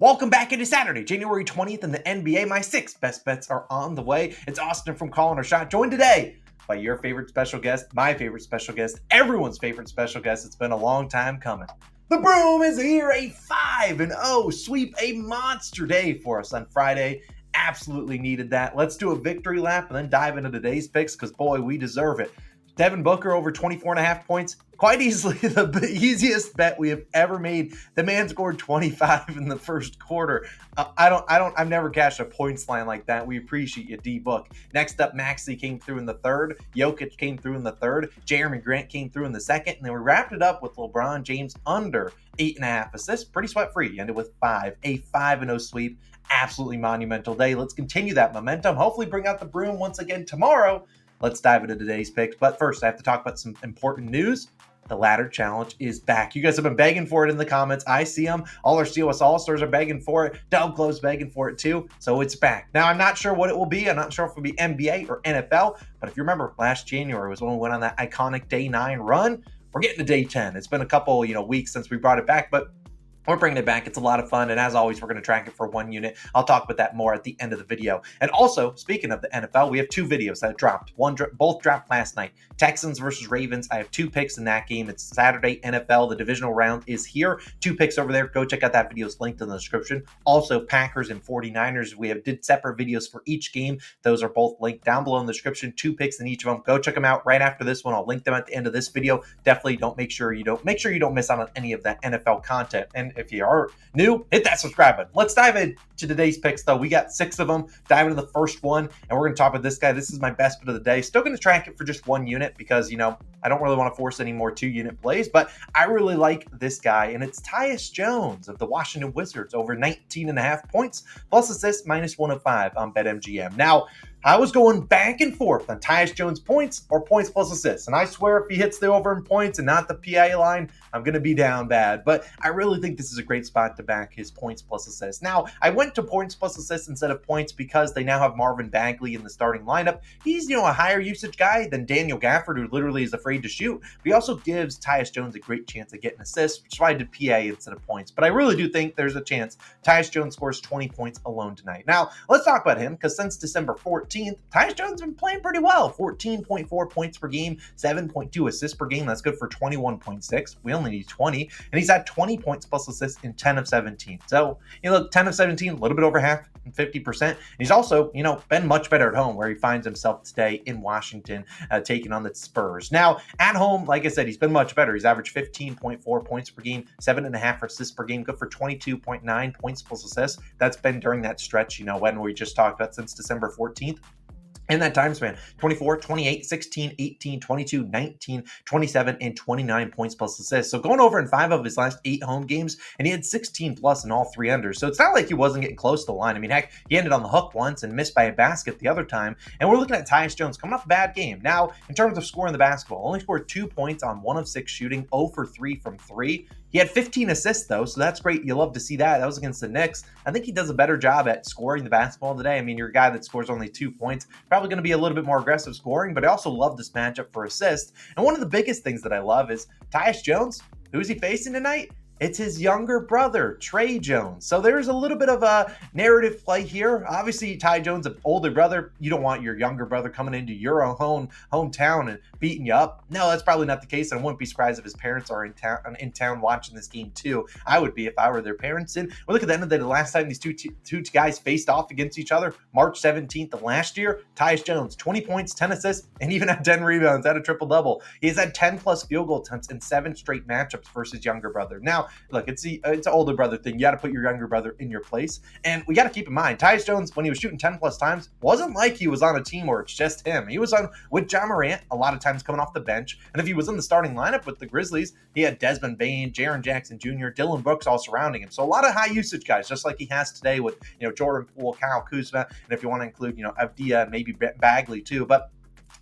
Welcome back into Saturday, January 20th in the NBA. My 6 best bets are on the way. It's Austin from Calling Our Shot, joined today by your favorite special guest, my favorite special guest, everyone's favorite special guest. It's been a long time coming. The Broom is here, a 5-0 sweep, a monster day for us on Friday. Absolutely needed that. Let's do a victory lap and then dive into today's picks because, boy, we deserve it. Devin Booker over 24.5 points. Quite easily the easiest bet we have ever made. The man scored 25 in the first quarter. I've never cashed a points line like that. We appreciate you, D-Book. Next up, Maxey came through in the third. Jokic came through in the third. Jeremy Grant came through in the second. And then we wrapped it up with LeBron James under 8.5 assists. Pretty sweat-free. You ended with 5. A 5-0 sweep. Absolutely monumental day. Let's continue that momentum. Hopefully bring out the Broom once again tomorrow. Let's dive into today's picks. But first, I have to talk about some important news. The ladder challenge is back. You guys have been begging for it in the comments. I see them. All our COS All-Stars are begging for it. DubClub's begging for it too. So it's back. Now, I'm not sure what it will be. I'm not sure if it'll be NBA or NFL. But if you remember, last January was when we went on that iconic Day 9 run. We're getting to Day 10. It's been a couple, weeks since we brought it back, but we're bringing it back. It's a lot of fun. And as always, we're going to track it for 1 unit. I'll talk about that more at the end of the video. And also, speaking of the NFL, we have 2 videos that dropped. Both dropped last night. Texans versus Ravens. I have 2 picks in that game. It's Saturday NFL. The divisional round is here. 2 picks over there. Go check out that video. It's linked in the description. Also, Packers and 49ers. We did separate videos for each game. Those are both linked down below in the description. 2 picks in each of them. Go check them out right after this one. I'll link them at the end of this video. Definitely make sure you don't miss out on any of that NFL content. And if you are new, hit that subscribe button. Let's dive into today's picks, though. We got 6 of them. Dive into the first one, and we're going to talk about this guy. This is my best bet of the day. Still going to track it for just 1 unit because, I don't really want to force any more 2-unit plays, but I really like this guy, and it's Tyus Jones of the Washington Wizards over 19.5 points, plus assists, -105 on BetMGM. Now, I was going back and forth on Tyus Jones points or points plus assists. And I swear if he hits the over in points and not the PA line, I'm going to be down bad. But I really think this is a great spot to back his points plus assists. Now, I went to points plus assists instead of points because they now have Marvin Bagley in the starting lineup. He's, a higher usage guy than Daniel Gafford, who literally is afraid to shoot. But he also gives Tyus Jones a great chance of getting assists, which is why I did PA instead of points. But I really do think there's a chance Tyus Jones scores 20 points alone tonight. Now, let's talk about him because since December 14th, Tyus Jones has been playing pretty well. 14.4 points per game, 7.2 assists per game. That's good for 21.6. We only need 20. And he's had 20 points plus assists in 10 of 17. So, 10 of 17, a little bit over half, 50%. And he's also, been much better at home where he finds himself today in Washington, taking on the Spurs. Now, at home, like I said, he's been much better. He's averaged 15.4 points per game, 7.5 assists per game, good for 22.9 points plus assists. That's been during that stretch, when we just talked about since December 14th. In that time span, 24, 28, 16, 18, 22, 19, 27, and 29 points plus assists. So going over in 5 of his last 8 home games, and he had 16 plus in all 3 unders. So it's not like he wasn't getting close to the line. I mean, heck, he ended on the hook once and missed by a basket the other time. And we're looking at Tyus Jones coming off a bad game. Now, in terms of scoring the basketball, only scored 2 points on 1 of 6 shooting, 0 for 3 from 3. He had 15 assists, though, so that's great. You love to see that. That was against the Knicks. I think he does a better job at scoring the basketball today. I mean, you're a guy that scores only 2 points. Probably going to be a little bit more aggressive scoring, but I also love this matchup for assists. And one of the biggest things that I love is Tyus Jones. Who's he facing tonight? It's his younger brother, Trey Jones. So there's a little bit of a narrative play here. Obviously, Ty Jones, an older brother. You don't want your younger brother coming into your own hometown and beating you up. No, that's probably not the case. And I wouldn't be surprised if his parents are in town watching this game too. I would be if I were their parents. And we look at the end of the day, the last time these two guys faced off against each other, March 17th of last year, Tyus Jones, 20 points, 10 assists, and even had 10 rebounds, had a triple-double. He's had 10 plus field goal attempts in 7 straight matchups versus younger brother. Now, look, it's an older brother thing. You got to put your younger brother in your place. And we got to keep in mind, Tyus Jones, when he was shooting 10 plus times, wasn't like he was on a team where it's just him. He was on with Ja Morant a lot of times coming off the bench. And if he was in the starting lineup with the Grizzlies, he had Desmond Bane, Jaren Jackson Jr., Dylan Brooks all surrounding him. So a lot of high usage guys, just like he has today with, Jordan Poole, Kyle Kuzma, and if you want to include, Avdia and maybe Bagley too. But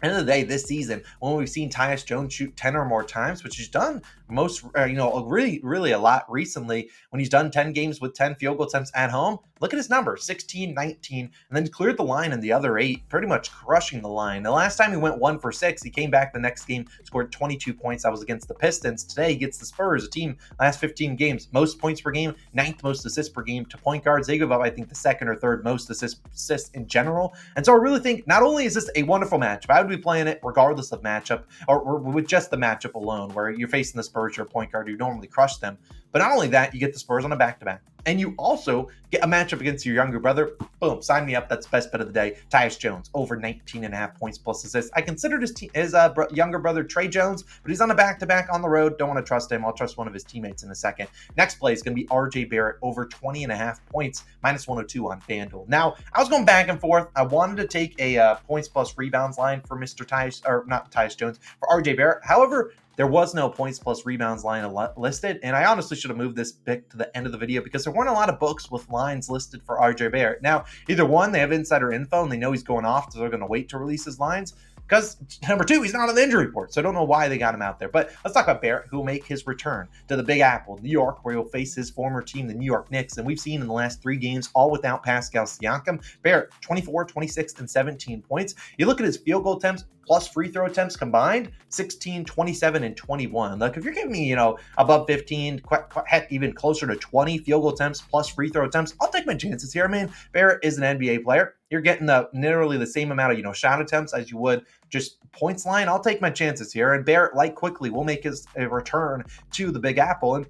End of the day, this season, when we've seen Tyus Jones shoot 10 or more times, which he's done most, really a lot recently, when he's done 10 games with 10 field goal attempts at home, look at his number, 16, 19, and then cleared the line in the other 8, pretty much crushing the line. The last time he went 1 for 6, he came back the next game, scored 22 points. That was against the Pistons. Today, he gets the Spurs, a team last 15 games, most points per game, 9th most assists per game to point guards. They give up, I think, the 2nd or 3rd most assists in general. And so I really think not only is this a wonderful matchup, I would be playing it regardless of matchup, or with just the matchup alone, where you're facing the Spurs, you're a point guard, you normally crush them. But not only that, you get the Spurs on a back-to-back. And you also get a matchup against your younger brother. Boom, sign me up. That's best bet of the day. Tyus Jones, over 19.5 points plus assists. I considered his younger brother Trey Jones, but he's on a back-to-back on the road. Don't want to trust him. I'll trust one of his teammates in a second. Next play is going to be RJ Barrett, over 20.5 points, minus 102 on FanDuel. Now, I was going back and forth. I wanted to take a points plus rebounds line for Mr. Tyus, or not Tyus Jones, for RJ Barrett. However, there was no points plus rebounds line listed, and I honestly should have moved this pick to the end of the video because there weren't a lot of books with lines listed for RJ Barrett. Now, either one, they have insider info and they know he's going off, so they're going to wait to release his lines. Because, number 2, he's not on the injury report, so I don't know why they got him out there. But let's talk about Barrett, who will make his return to the Big Apple, New York, where he'll face his former team, the New York Knicks. And we've seen in the last 3 games, all without Pascal Siakam, Barrett, 24, 26, and 17 points. You look at his field goal attempts plus free throw attempts combined, 16, 27, and 21. Look, if you're giving me, above 15, heck, even closer to 20 field goal attempts plus free throw attempts, I'll take my chances here. I mean, Barrett is an NBA player. You're getting nearly the same amount of, shot attempts as you would just points line. I'll take my chances here. And Barrett, like Quickley, will make his return to the Big Apple. And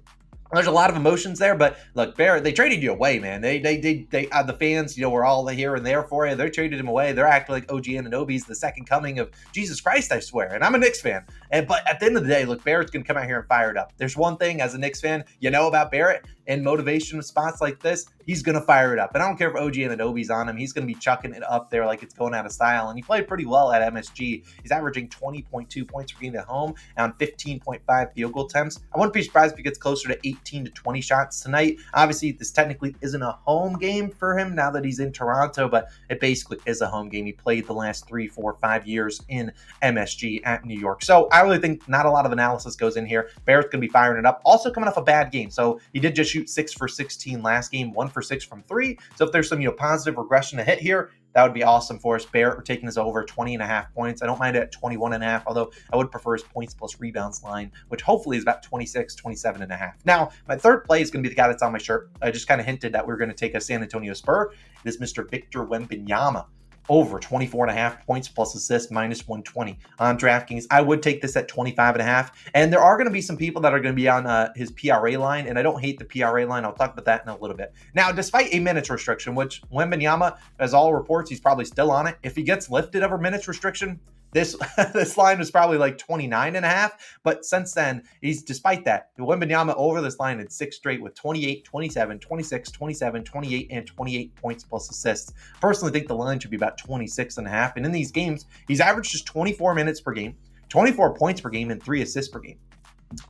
there's a lot of emotions there, but look, Barrett, they traded you away, man. They the fans, were all here and there for you. They traded him away. They're acting like OG Anunoby's the second coming of Jesus Christ, I swear. And I'm a Knicks fan. But at the end of the day, look, Barrett's going to come out here and fire it up. There's one thing as a Knicks fan, about Barrett in motivation spots like this, he's going to fire it up. And I don't care if OG Anunoby's on him. He's going to be chucking it up there like it's going out of style. And he played pretty well at MSG. He's averaging 20.2 points per game at home and 15.5 field goal attempts. I wouldn't be surprised if he gets closer to 18 to 20 shots tonight. Obviously, this technically isn't a home game for him now that he's in Toronto, but it basically is a home game. He played the last 3, 4, 5 years in MSG at New York. So I really think not a lot of analysis goes in here. Barrett's going to be firing it up. Also coming off a bad game. So he did just shoot 6 for 16 last game, 1 for 6 from 3. So if there's some, positive regression to hit here, that would be awesome for us. Barrett, we're taking this over 20.5 points. I don't mind it at 21.5, although I would prefer his points plus rebounds line, which hopefully is about 26, 27.5. Now, my third play is going to be the guy that's on my shirt. I just kind of hinted that we we're going to take a San Antonio Spur. It is Mr. Victor Wembanyama. Over 24.5 points plus assists, minus 120 on DraftKings. I would take this at 25.5. And there are going to be some people that are going to be on his PRA line, and I don't hate the PRA line. I'll talk about that in a little bit. Now, despite a minutes restriction, which Wembanyama, as all reports, he's probably still on it. If he gets lifted of a minutes restriction, this line was probably like 29.5, but since then, despite that, Wembanyama over this line in 6 straight with 28, 27, 26, 27, 28, and 28 points plus assists. Personally, think the line should be about 26.5, and in these games, he's averaged just 24 minutes per game, 24 points per game, and 3 assists per game.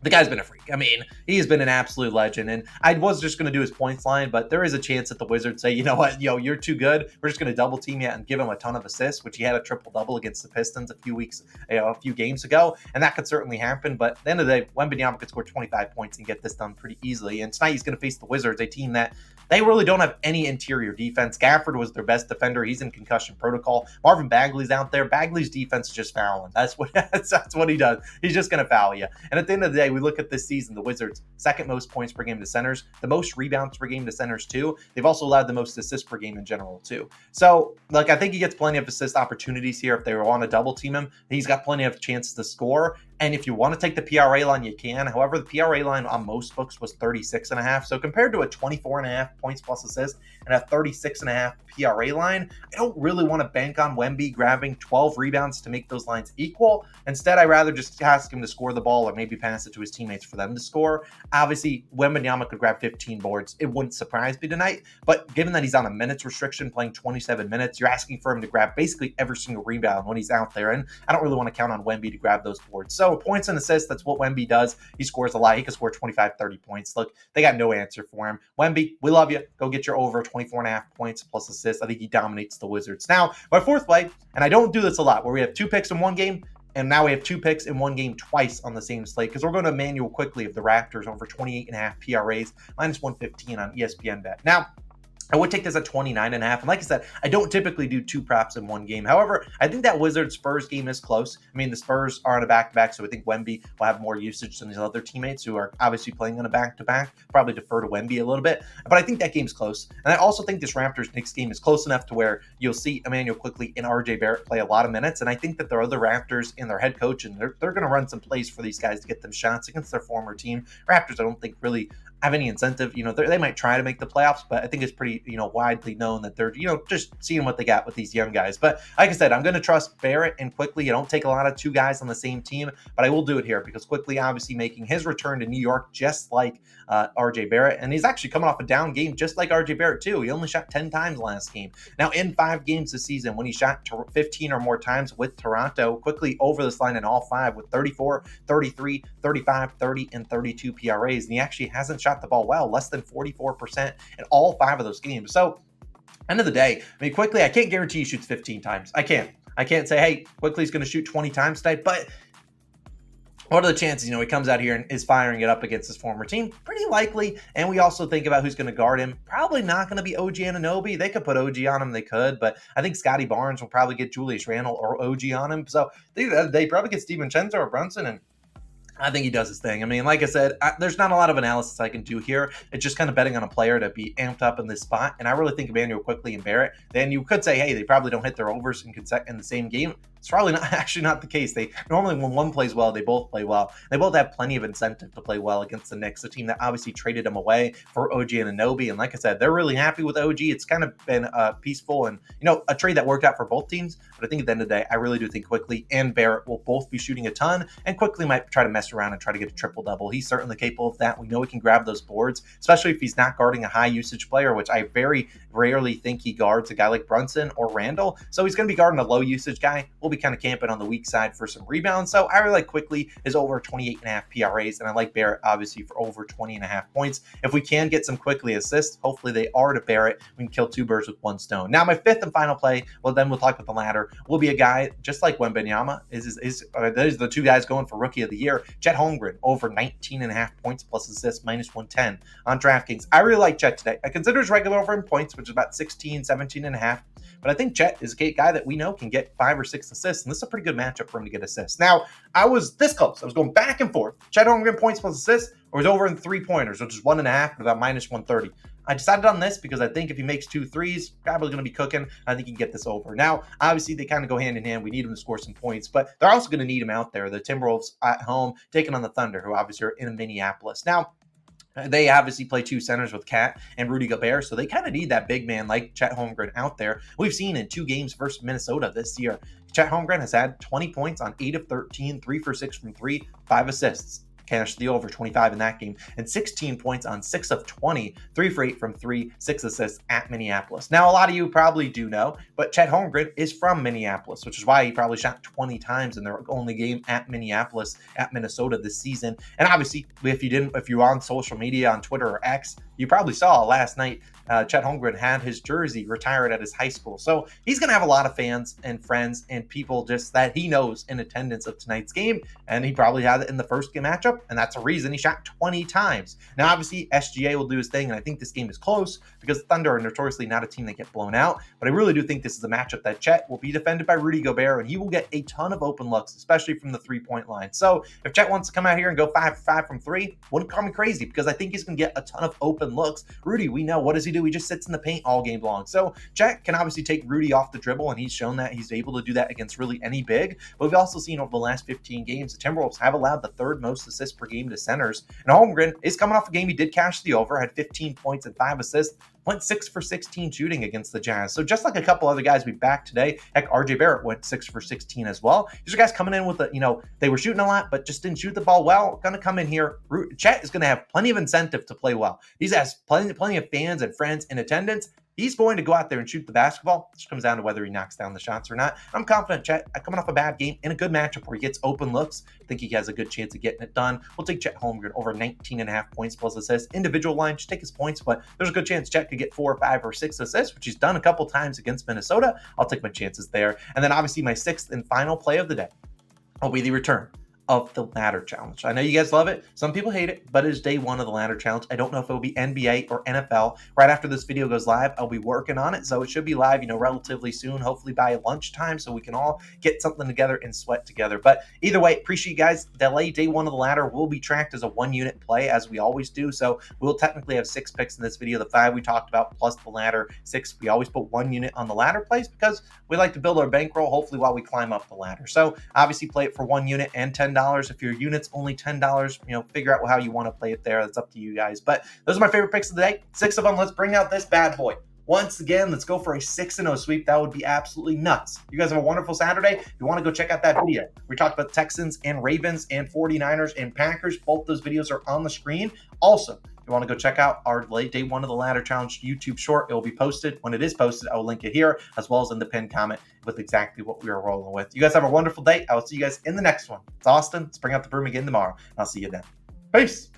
The guy's been a freak. I mean, he has been an absolute legend. And I was just going to do his points line, but there is a chance that the Wizards say, you know what, you're too good. We're just going to double team you and give him a ton of assists, which he had a triple-double against the Pistons a few games ago. And that could certainly happen. But at the end of the day, Wembanyama could score 25 points and get this done pretty easily. And tonight he's going to face the Wizards, a team that they really don't have any interior defense. Gafford was their best defender. He's in concussion protocol. Marvin Bagley's out there. Bagley's defense is just fouling. That's what he does. He's just going to foul you. And at the end of the day, we look at this season, the Wizards, second most points per game to centers, the most rebounds per game to centers too. They've also allowed the most assists per game in general too. So, I think he gets plenty of assist opportunities here. If they want to double team him, he's got plenty of chances to score. And if you want to take the PRA line, you can. However, the PRA line on most books was 36.5. So compared to a 24.5 points plus assist and a 36.5 PRA line, I don't really want to bank on Wemby grabbing 12 rebounds to make those lines equal. Instead, I'd rather just ask him to score the ball or maybe pass it to his teammates for them to score. Obviously, Wembanyama could grab 15 boards. It wouldn't surprise me tonight. But given that he's on a minutes restriction, playing 27 minutes, you're asking for him to grab basically every single rebound when he's out there. And I don't really want to count on Wemby to grab those boards. So So points and assists, that's what Wemby does. He scores a lot. He can score 25, 30 points. Look, they got no answer for him. Wemby, we love you. Go get your over 24.5 points plus assists. I think he dominates the Wizards. Now, my fourth play, and I don't do this a lot, where we have 2 picks in one game, and now we have 2 picks in one game twice on the same slate, because we're going to Emanuel Quickley of the Raptors over 28.5 PRAs, minus 115 on ESPN bet. Now, I would take this at 29.5. And like I said, I don't typically do 2 props in one game. However, I think that Wizards-Spurs game is close. I mean, the Spurs are on a back-to-back, so I think Wemby will have more usage than his other teammates who are obviously playing on a back-to-back. Probably defer to Wemby a little bit. But I think that game's close. And I also think this Raptors-Knicks game is close enough to where you'll see Emanuel Quickley and RJ Barrett play a lot of minutes. And I think that their other Raptors and their head coach, and they're going to run some plays for these guys to get them shots against their former team. Raptors, I don't think really have any incentive. They might try to make the playoffs, but I think it's pretty, widely known that they're, just seeing what they got with these young guys. But like I said, I'm going to trust Barrett and Quickley. I don't take a lot of 2 guys on the same team, but I will do it here because Quickley obviously making his return to New York just like RJ Barrett. And he's actually coming off a down game just like RJ Barrett too. He only shot 10 times last game. Now in 5 games this season, when he shot 15 or more times with Toronto, Quickley over this line in all 5 with 34, 33, 35, 30, and 32 PRAs. And he actually hasn't shot the ball well, less than 44% in all 5 of those games. So end of the day, I mean, Quickley, I can't guarantee he shoots 15 times. I can't say, hey, Quickley's going to shoot 20 times tonight, but what are the chances, he comes out here and is firing it up against his former team? Pretty likely. And we also think about who's going to guard him. Probably not going to be OG Anunoby. They could put OG on him. They could. But I think Scotty Barnes will probably get Julius Randle or OG on him. So they probably get Steven Chenzo or Brunson, and I think he does his thing. I mean, like I said, there's not a lot of analysis I can do here. It's just kind of betting on a player to be amped up in this spot. And I really think Emanuel Quickley and Barrett, then you could say, hey, they probably don't hit their overs in the same game. It's probably not the case. They normally, when one plays well, they both play well. They both have plenty of incentive to play well against the Knicks, a team that obviously traded him away for OG Anunoby. And like I said, they're really happy with OG. It's kind of been peaceful and, a trade that worked out for both teams. But I think at the end of the day, I really do think Quickley and Barrett will both be shooting a ton. And Quickley might try to mess around and try to get a triple-double. He's certainly capable of that. We know he can grab those boards, especially if he's not guarding a high-usage player, which I very rarely think he guards a guy like Brunson or Randall. So he's going to be guarding a low-usage guy. We'll be kind of camping on the weak side for some rebounds. So I really like Quickley is over 28.5 PRAs, and I like Barrett obviously for over 20.5 points. If we can get some Quickley assists, hopefully they are to Barrett. We can kill 2 birds with 1 stone. Now my 5th and final play, well then we'll talk about the ladder, will be a guy just like Wembanyama. Those are the 2 guys going for Rookie of the Year. Chet Holmgren over 19.5 points plus assists, minus 110 on DraftKings. I really like Chet today. I consider his regular over in points, which is about 16, 17.5. But I think Chet is a guy that we know can get 5 or 6 assists, and this is a pretty good matchup for him to get assists. Now, I was this close. I was going back and forth. Chet Holmgren points plus assists, or he's over in 3-pointers, which is 1.5 at about minus 130. I decided on this because I think if he makes 2 threes, probably going to be cooking. I think he can get this over. Now, obviously, they kind of go hand in hand. We need him to score some points, but they're also going to need him out there. The Timberwolves at home taking on the Thunder, who obviously are in Minneapolis. Now, they obviously play 2 centers with Cat and Rudy Gobert, so they kind of need that big man like Chet Holmgren out there. We've seen in 2 games versus Minnesota this year, Chet Holmgren has had 20 points on 8 of 13, 3 for 6 from 3, 5 assists. Cashed the over 25 in that game, and 16 points on 6 of 20, 3 for 8 from 3, 6 assists at Minneapolis. Now, a lot of you probably do know, but Chet Holmgren is from Minneapolis, which is why he probably shot 20 times in their only game at Minneapolis, at Minnesota this season. And obviously, if you're on social media, on Twitter or X, you probably saw last night Chet Holmgren had his jersey retired at his high school. So he's going to have a lot of fans and friends and people just that he knows in attendance of tonight's game. And he probably had it in the first game matchup. And that's a reason he shot 20 times. Now, obviously, SGA will do his thing. And I think this game is close because Thunder are notoriously not a team that get blown out. But I really do think this is a matchup that Chet will be defended by Rudy Gobert. And he will get a ton of open looks, especially from the 3-point line. So if Chet wants to come out here and go 5 for 5 from 3, wouldn't call me crazy because I think he's going to get a ton of open looks. Rudy, we know, what does he do? He just sits in the paint all game long. So Chet can obviously take Rudy off the dribble, and he's shown that he's able to do that against really any big. But we've also seen over the last 15 games, the Timberwolves have allowed the 3rd most assists per game to centers. And Holmgren is coming off a game he did cash the over, had 15 points and 5 assists, went 6 for 16 shooting against the Jazz. So just like a couple other guys we backed today, heck, RJ Barrett went 6 for 16 as well. These are guys coming in with they were shooting a lot, but just didn't shoot the ball well. Going to come in here. Chet is going to have plenty of incentive to play well. These guys, plenty of fans and friends in attendance. He's going to go out there and shoot the basketball. It just comes down to whether he knocks down the shots or not. I'm confident Chet, coming off a bad game in a good matchup where he gets open looks, I think he has a good chance of getting it done. We'll take Chet Holmgren over 19.5 points plus assists. Individual line, just take his points, but there's a good chance Chet could get 4 or 5 or 6 assists, which he's done a couple times against Minnesota. I'll take my chances there. And then obviously my sixth and final play of the day will be the return of the ladder challenge. I know you guys love it. Some people hate it, but it is day one of the ladder challenge. I don't know if it will be NBA or NFL. Right after this video goes live, I'll be working on it. So it should be live, relatively soon, hopefully by lunchtime, so we can all get something together and sweat together. But either way, appreciate you guys. Delay day one of the ladder will be tracked as a 1-unit play, as we always do. So we'll technically have 6 picks in this video. The 5 we talked about plus the ladder 6. We always put 1 unit on the ladder plays because we like to build our bankroll, hopefully while we climb up the ladder. So obviously play it for 1 unit and $10. If your unit's only $10, figure out how you want to play it there. That's up to you guys. But those are my favorite picks of the day. 6 of them. Let's bring out this bad boy. Once again, let's go for a 6-0 sweep. That would be absolutely nuts. You guys have a wonderful Saturday. If you want to go check out that video, we talked about Texans and Ravens and 49ers and Packers. Both those videos are on the screen. Also, if you want to go check out our late day one of the ladder challenge YouTube short, it will be posted. When it is posted, I will link it here as well as in the pinned comment with exactly what we are rolling with. You guys have a wonderful day. I will see you guys in the next one. It's Austin. Let's bring out the broom again tomorrow. I'll see you then. Peace.